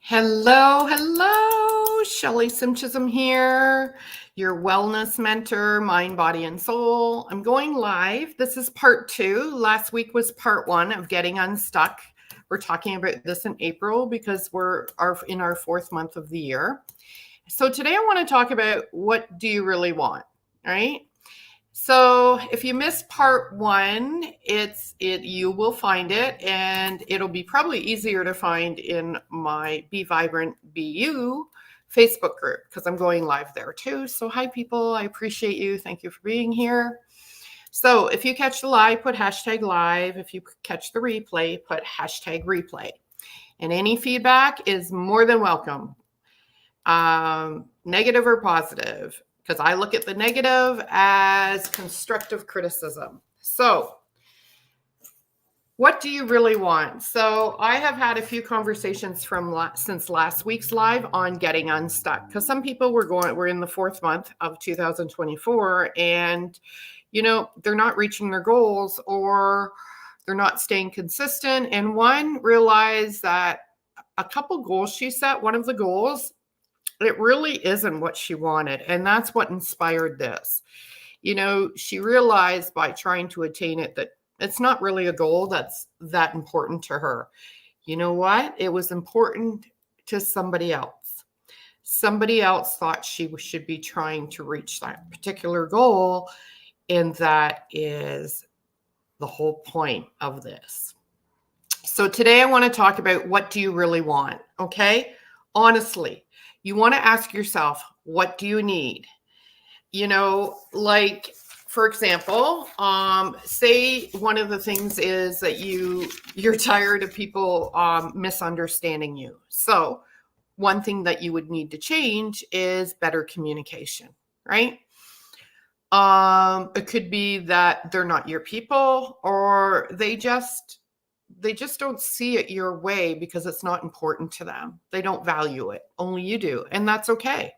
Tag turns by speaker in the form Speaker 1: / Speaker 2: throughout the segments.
Speaker 1: Hello. Shelley Simpchism here, your wellness mentor, mind, body, and soul. I'm going live. This is part 2. Last week was part 1 of getting unstuck. We're talking about this in April because we're in our 4th month of the year. So today I want to talk about what do you really want, right? So if you missed part 1, you will find it, and it'll be probably easier to find in my Be Vibrant Be You Facebook group because I'm going live there too. So hi people, I appreciate you. Thank you for being here. So if you catch the live, put hashtag live. If you catch the replay, put hashtag replay. And any feedback is more than welcome, negative or positive, because I look at the negative as constructive criticism. So what do you really want? So I have had a few conversations since last week's live on getting unstuck, because some people we're in the 4th month of 2024 and they're not reaching their goals or they're not staying consistent. And one realized that a couple goals she set, one of the goals, it really isn't what she wanted. And that's what inspired this. She realized by trying to attain it that it's not really a goal that's that important to her. You know what? It was important to somebody else. Somebody else thought she should be trying to reach that particular goal. And that is the whole point of this. So today I want to talk about what do you really want? Okay? Honestly. You want to ask yourself, what do you need? Like, for example, say one of the things is that you're tired of people misunderstanding you. So one thing that you would need to change is better communication, right? It could be that they're not your people, or they just don't see it your way because it's not important to them. They don't value it. Only you do. And that's okay.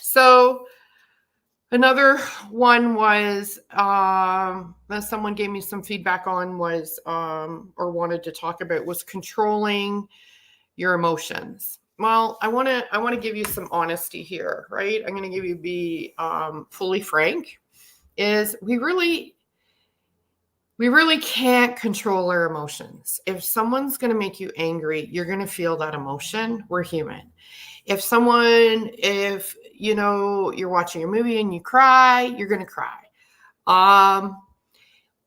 Speaker 1: So another one was that someone gave me some feedback on was or wanted to talk about was controlling your emotions. Well, I want to give you some honesty here, right? I'm going to be fully frank, is we really can't control our emotions. If someone's going to make you angry, you're going to feel that emotion. We're human. If you're watching a movie and you cry, you're going to cry.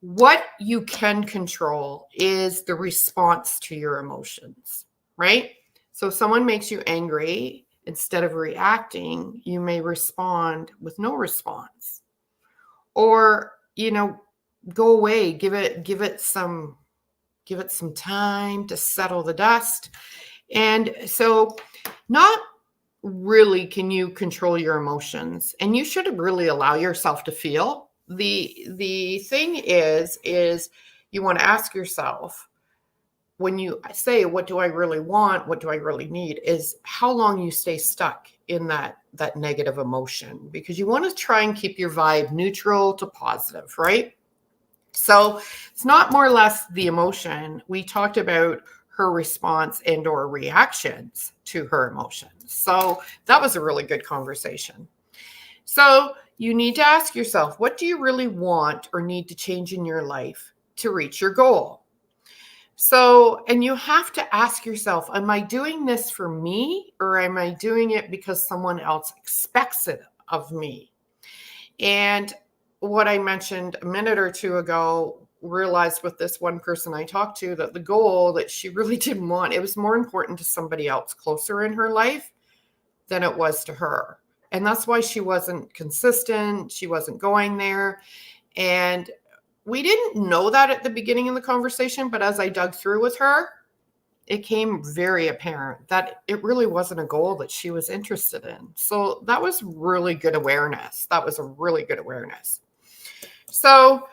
Speaker 1: What you can control is the response to your emotions, right? So if someone makes you angry, instead of reacting, you may respond with no response. Or, go away, give it some time to settle the dust. And so not really can you control your emotions, and you should really allow yourself to feel. The thing is you want to ask yourself, when you say, what do I really want? What do I really need? Is how long you stay stuck in that negative emotion, because you want to try and keep your vibe neutral to positive, right? So it's not more or less the emotion. We talked about her response and or reactions to her emotions. So that was a really good conversation. So you need to ask yourself, what do you really want or need to change in your life to reach your goal? So, and you have to ask yourself, am I doing this for me, or am I doing it because someone else expects it of me? And what I mentioned a minute or two ago, realized with this one person I talked to that the goal that she really didn't want, it was more important to somebody else closer in her life than it was to her. And that's why she wasn't consistent. She wasn't going there. And we didn't know that at the beginning of the conversation, but as I dug through with her, it came very apparent that it really wasn't a goal that she was interested in. So that was really good awareness. That was a really good awareness. So,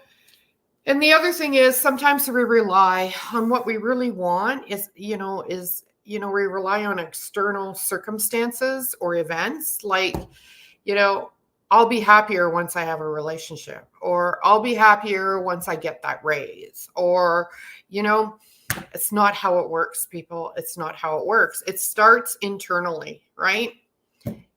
Speaker 1: and the other thing is sometimes we rely on what we really want we rely on external circumstances or events, like, I'll be happier once I have a relationship, or I'll be happier once I get that raise, or, It's not how it works, people. It's not how it works. It starts internally, right?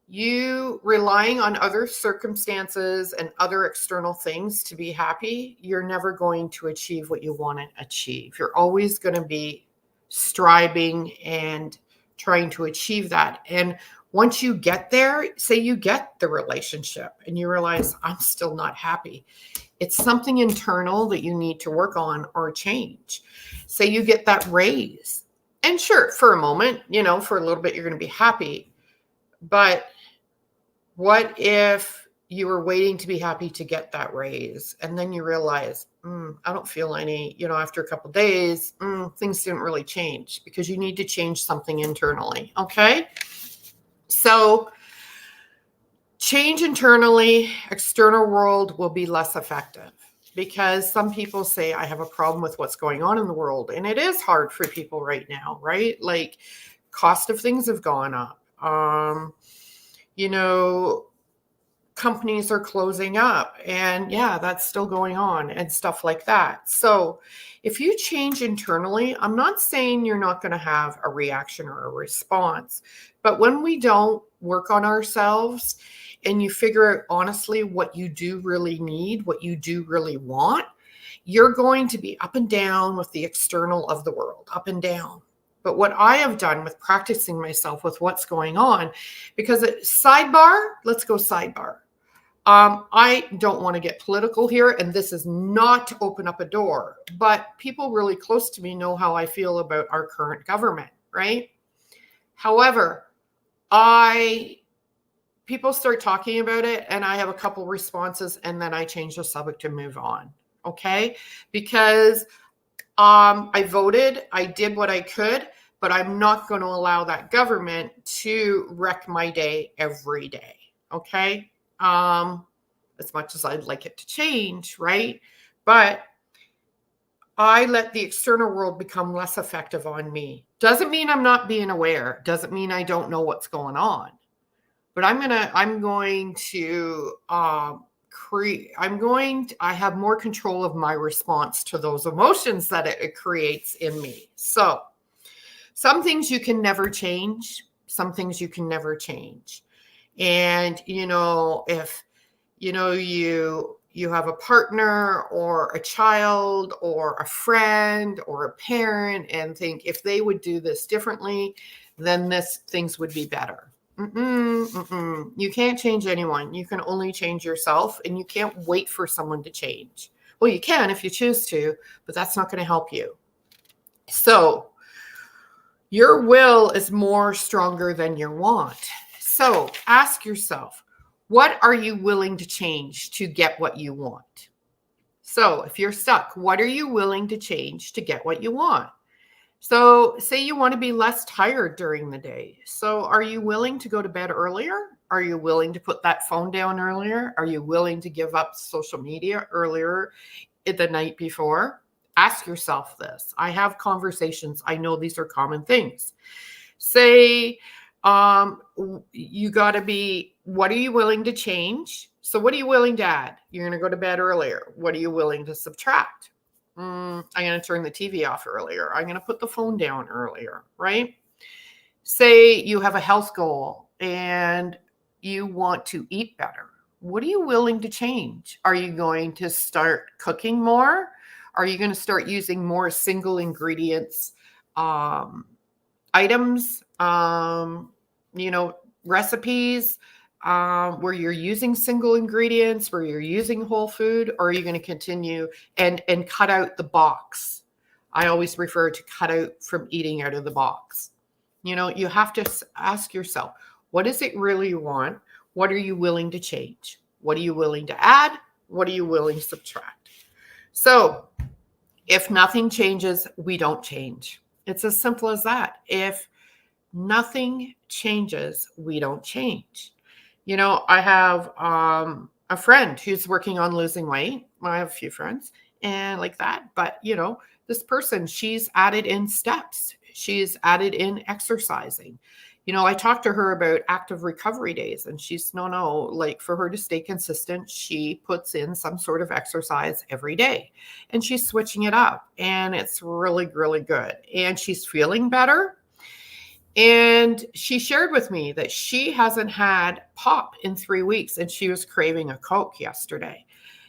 Speaker 1: You relying on other circumstances and other external things to be happy, you're never going to achieve what you want to achieve. You're always going to be striving and trying to achieve that. And once you get there, say you get the relationship and you realize I'm still not happy. It's something internal that you need to work on or change. Say you get that raise. And sure, for a moment, for a little bit, you're going to be happy. But what if you were waiting to be happy to get that raise and then you realize, I don't feel any, after a couple of days, things didn't really change, because you need to change something internally. Okay. So change internally, external world will be less effective, because some people say, I have a problem with what's going on in the world. And it is hard for people right now, right? Like, cost of things have gone up. Companies are closing up, and that's still going on and stuff like that. So if you change internally, I'm not saying you're not going to have a reaction or a response, but when we don't work on ourselves and you figure out honestly what you do really need, what you do really want, you're going to be up and down with the external of the world, up and down. But what I have done with practicing myself with what's going on, because let's go sidebar. I don't want to get political here, and this is not to open up a door, but people really close to me know how I feel about our current government, right? However, people start talking about it, and I have a couple responses, and then I change the subject to move on, okay? Because I voted, I did what I could, but I'm not going to allow that government to wreck my day every day, okay? As much as I'd like it to change, right? But I let the external world become less effective on me. Doesn't mean I'm not being aware. Doesn't mean I don't know what's going on. But I have more control of my response to those emotions that it creates in me. So some things you can never change. Some things you can never change. And, if, you have a partner or a child or a friend or a parent and think if they would do this differently, then things would be better. You can't change anyone. You can only change yourself, and you can't wait for someone to change. Well, you can if you choose to, but that's not going to help you. So your will is more stronger than your want. So ask yourself, what are you willing to change to get what you want? So if you're stuck, what are you willing to change to get what you want? So say you want to be less tired during the day. So are you willing to go to bed earlier? Are you willing to put that phone down earlier? Are you willing to give up social media earlier the night before? Ask yourself this. I have conversations. I know these are common things. Say you got to be, what are you willing to change? So what are you willing to add? You're going to go to bed earlier. What are you willing to subtract? I'm going to turn the TV off earlier. I'm going to put the phone down earlier, right? Say you have a health goal and you want to eat better. What are you willing to change? Are you going to start cooking more? Are you going to start using more single ingredients, items, recipes, where you're using single ingredients, where you're using whole food, or are you going to continue and cut out the box? I always refer to cut out from eating out of the box. You have to ask yourself, what is it really you want? What are you willing to change? What are you willing to add? What are you willing to subtract? So if nothing changes, we don't change. It's as simple as that. If nothing changes, we don't change. I have a friend who's working on losing weight. I have a few friends and like that. But, this person, she's added in steps. She's added in exercising. I talked to her about active recovery days, and she's no, like for her to stay consistent, she puts in some sort of exercise every day and she's switching it up. And it's really, really good. And she's feeling better. And she shared with me that she hasn't had pop in 3 weeks and she was craving a Coke yesterday.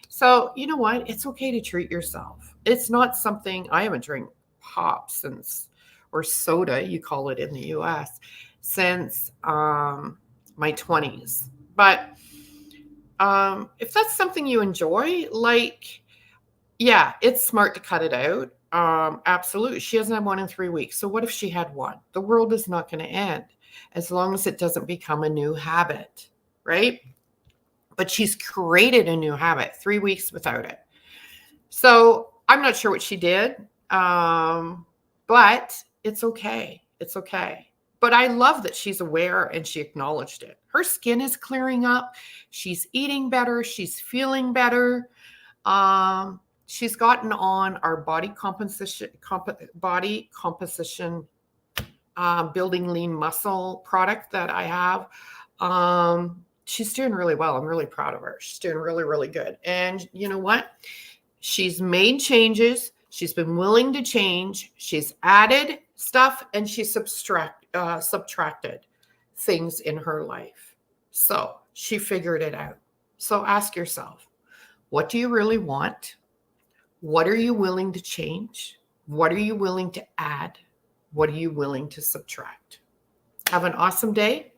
Speaker 1: So, you know what? It's okay to treat yourself. It's not something I haven't drank pop since, or soda, you call it in the US, since my 20s. But if that's something you enjoy, like, yeah, it's smart to cut it out. Absolutely. She hasn't had one in 3 weeks. So what if she had one? The world is not going to end as long as it doesn't become a new habit, right? But she's created a new habit, 3 weeks without it. So I'm not sure what she did, but it's okay. It's okay. But I love that she's aware and she acknowledged it. Her skin is clearing up. She's eating better. She's feeling better. She's gotten on our body composition, building lean muscle product that I have. She's doing really well. I'm really proud of her. She's doing really, really good. And you know what? She's made changes. She's been willing to change. She's added stuff and she's subtracted things in her life. So she figured it out. So ask yourself, what do you really want? What are you willing to change? What are you willing to add? What are you willing to subtract? Have an awesome day,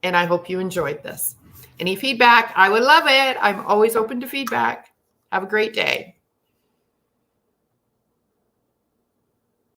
Speaker 1: and I hope you enjoyed this. Any feedback, I would love it. I'm always open to feedback. Have a great day.